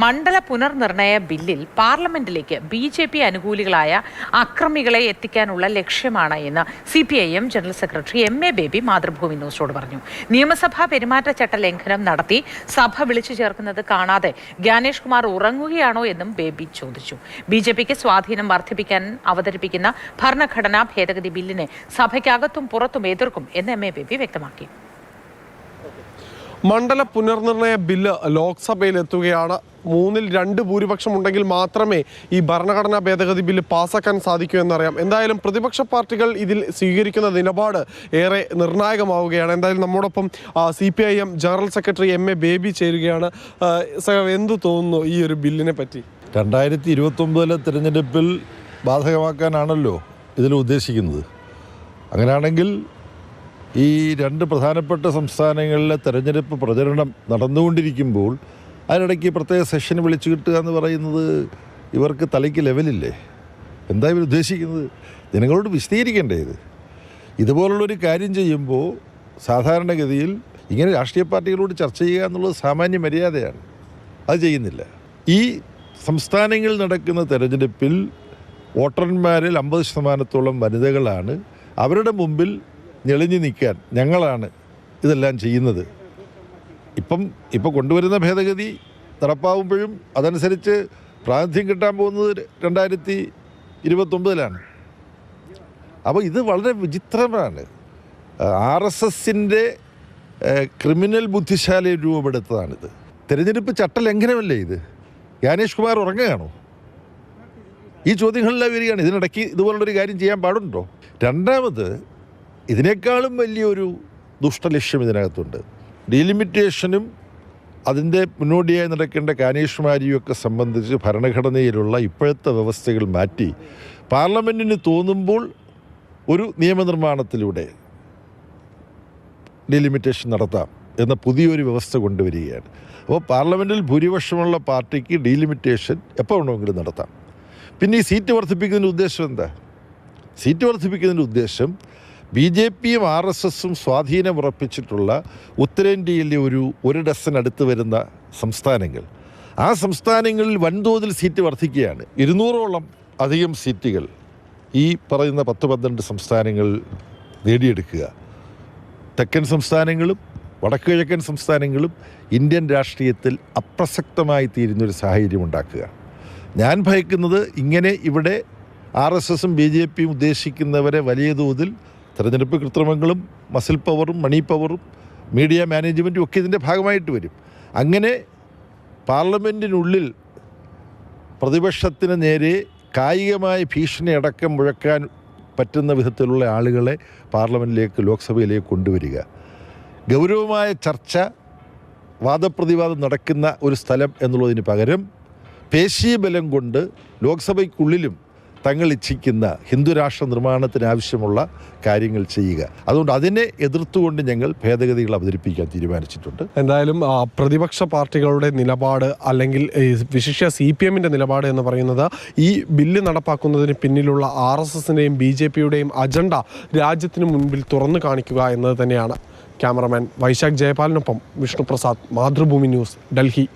മണ്ഡല പുനർനിർണയ ബില്ലിൽ പാർലമെന്റിലേക്ക് ബി.ജെ.പി. അനുകൂലികളായ അക്രമികളെ എത്തിക്കാനുള്ള ലക്ഷ്യമാണ് എന്ന് CPIM general secretary M.A. Baby Mathrubhumi ന്യൂസിനോട് പറഞ്ഞു. നിയമസഭാ പെരുമാറ്റച്ചട്ട ലംഘനം നടത്തി സഭ വിളിച്ചു ചേർക്കുന്നത് കാണാതെ ജ്ഞാനേഷ് കുമാർ ഉറങ്ങുകയാണോ എന്നും ബേബി ചോദിച്ചു. ബി.ജെ.പിക്ക് സ്വാധീനം വർദ്ധിപ്പിക്കാൻ അവതരിപ്പിക്കുന്ന ഭരണഘടനാ ഭേദഗതി ബില്ലിനെ സഭയ്ക്കകത്തും പുറത്തും എതിർക്കും എന്ന് M.A. ബേബി വ്യക്തമാക്കി. മണ്ഡല പുനർനിർണയ ബില്ല് ലോക്സഭയിൽ എത്തുകയാണ്. 3-2 ഭൂരിപക്ഷം ഉണ്ടെങ്കിൽ മാത്രമേ ഈ ഭരണഘടനാ ഭേദഗതി ബില്ല് പാസ്സാക്കാൻ സാധിക്കൂ എന്നറിയാം. എന്തായാലും പ്രതിപക്ഷ പാർട്ടികൾ ഇതിൽ സ്വീകരിക്കുന്ന നിലപാട് ഏറെ നിർണായകമാവുകയാണ്. എന്തായാലും നമ്മോടൊപ്പം CPIM general secretary M.A. Baby ചേരുകയാണ്. എന്തു തോന്നുന്നു ഈ ഒരു ബില്ലിനെ പറ്റി? 2029 തിരഞ്ഞെടുപ്പിൽ ബാധകമാക്കാനാണല്ലോ ഇതിൽ ഉദ്ദേശിക്കുന്നത്. അങ്ങനെയാണെങ്കിൽ ഈ 2 പ്രധാനപ്പെട്ട സംസ്ഥാനങ്ങളിലെ തെരഞ്ഞെടുപ്പ് പ്രചരണം നടന്നുകൊണ്ടിരിക്കുമ്പോൾ അതിനിടയ്ക്ക് പ്രത്യേക സെഷൻ വിളിച്ചു കിട്ടുക എന്ന് പറയുന്നത് ഇവർക്ക് തലയ്ക്ക് ലെവലില്ലേ? എന്താ ഇവർ ഉദ്ദേശിക്കുന്നത്? ജനങ്ങളോട് വിശദീകരിക്കേണ്ടേ? ഇതുപോലുള്ളൊരു കാര്യം ചെയ്യുമ്പോൾ സാധാരണഗതിയിൽ ഇങ്ങനെ രാഷ്ട്രീയ പാർട്ടികളോട് ചർച്ച ചെയ്യുക എന്നുള്ളത് സാമാന്യ മര്യാദയാണ്. അത് ചെയ്യുന്നില്ല. ഈ സംസ്ഥാനങ്ങളിൽ നടക്കുന്ന തെരഞ്ഞെടുപ്പിൽ വോട്ടർമാരിൽ 50% വനിതകളാണ്. അവരുടെ മുമ്പിൽ ഞെളിഞ്ഞു നിൽക്കാൻ ഞങ്ങളാണ് ഇതെല്ലാം ചെയ്യുന്നത്. ഇപ്പം കൊണ്ടുവരുന്ന ഭേദഗതി നടപ്പാവുമ്പോഴും അതനുസരിച്ച് പ്രാതിനിധ്യം കിട്ടാൻ പോകുന്നത് 2029 അപ്പോൾ ഇത് വളരെ വിചിത്രമാണ്. RSSൻ്റെ ക്രിമിനൽ ബുദ്ധിശാലയെ രൂപപ്പെടുത്തതാണിത്. തിരഞ്ഞെടുപ്പ് ചട്ടലംഘനമല്ലേ ഇത്? ജ്ഞാനേഷ് കുമാർ ഉറങ്ങുകയാണോ? ഈ ചോദ്യങ്ങളെല്ലാം വരികയാണ്. ഇതിനിടയ്ക്ക് ഇതുപോലുള്ളൊരു കാര്യം ചെയ്യാൻ പാടുണ്ടോ? രണ്ടാമത്, ഇതിനേക്കാളും വലിയൊരു ദുഷ്ടലക്ഷ്യം ഇതിനകത്തുണ്ട്. ഡീലിമിറ്റേഷനും അതിൻ്റെ മുന്നോടിയായി നടക്കേണ്ട കാനേഷുമാരിയൊക്കെ സംബന്ധിച്ച് ഭരണഘടനയിലുള്ള ഇപ്പോഴത്തെ വ്യവസ്ഥകൾ മാറ്റി പാർലമെൻറ്റിന് തോന്നുമ്പോൾ ഒരു നിയമനിർമ്മാണത്തിലൂടെ ഡീലിമിറ്റേഷൻ നടത്താം എന്ന പുതിയൊരു വ്യവസ്ഥ കൊണ്ടുവരികയാണ്. അപ്പോൾ പാർലമെൻറ്റിൽ ഭൂരിപക്ഷമുള്ള പാർട്ടിക്ക് ഡീലിമിറ്റേഷൻ എപ്പോൾ വേണമെങ്കിലും നടത്താം. പിന്നെ ഈ സീറ്റ് വർദ്ധിപ്പിക്കുന്നതിൻ്റെ ഉദ്ദേശം എന്താ? സീറ്റ് വർദ്ധിപ്പിക്കുന്നതിൻ്റെ ഉദ്ദേശം BJPയും RSSും സ്വാധീനമുറപ്പിച്ചിട്ടുള്ള ഉത്തരേന്ത്യയിലെ ഒരു ഡസൻ അടുത്ത് വരുന്ന സംസ്ഥാനങ്ങൾ, ആ സംസ്ഥാനങ്ങളിൽ വൻതോതിൽ സീറ്റ് വർദ്ധിക്കുകയാണ്. 200ഓളം അധികം സീറ്റുകൾ ഈ പറയുന്ന 10-12 സംസ്ഥാനങ്ങളിൽ നേടിയെടുക്കുക. തെക്കൻ സംസ്ഥാനങ്ങളും വടക്ക് കിഴക്കൻ സംസ്ഥാനങ്ങളും ഇന്ത്യൻ രാഷ്ട്രീയത്തിൽ അപ്രസക്തമായി തീരുന്നൊരു സാഹചര്യം ഉണ്ടാക്കുക. ഞാൻ ഭയക്കുന്നത് ഇങ്ങനെ ഇവിടെ RSSും BJPയും ഉദ്ദേശിക്കുന്നവരെ വലിയ തോതിൽ തെരഞ്ഞെടുപ്പ് കൃത്രിമങ്ങളും മസിൽ പവറും മണി പവറും മീഡിയ മാനേജ്മെൻറ്റും ഒക്കെ ഇതിൻ്റെ ഭാഗമായിട്ട് വരും. അങ്ങനെ പാർലമെൻറ്റിനുള്ളിൽ പ്രതിപക്ഷത്തിന് നേരെ കായികമായ ഭീഷണി അടക്കം മുഴക്കാൻ പറ്റുന്ന വിധത്തിലുള്ള ആളുകളെ പാർലമെൻറ്റിലേക്ക് ലോക്സഭയിലേക്ക് കൊണ്ടുവരിക. ഗൗരവമായ ചർച്ച, വാദപ്രതിവാദം നടക്കുന്ന ഒരു സ്ഥലം എന്നുള്ളതിന് പകരം പേശീബലം കൊണ്ട് ലോക്സഭയ്ക്കുള്ളിലും തങ്ങൾ ഇച്ഛിക്കുന്ന ഹിന്ദുരാഷ്ട്ര നിർമ്മാണത്തിനാവശ്യമുള്ള കാര്യങ്ങൾ ചെയ്യുക. അതുകൊണ്ട് അതിനെ എതിർത്തുകൊണ്ട് ഞങ്ങൾ ഭേദഗതികൾ അവതരിപ്പിക്കാൻ തീരുമാനിച്ചിട്ടുണ്ട്. എന്തായാലും പ്രതിപക്ഷ പാർട്ടികളുടെ നിലപാട്, അല്ലെങ്കിൽ വിശിഷ്യ CPMൻ്റെ നിലപാട് എന്ന് പറയുന്നത് ഈ ബില്ല് നടപ്പാക്കുന്നതിന് പിന്നിലുള്ള RSSൻ്റെയും BJPയുടെയും അജണ്ട രാജ്യത്തിന് മുൻപിൽ തുറന്നു കാണിക്കുക എന്നത് തന്നെയാണ്. ക്യാമറമാൻ വൈശാഖ് ജയപാലിനൊപ്പം വിഷ്ണുപ്രസാദ്, മാതൃഭൂമി ന്യൂസ്, ഡൽഹി.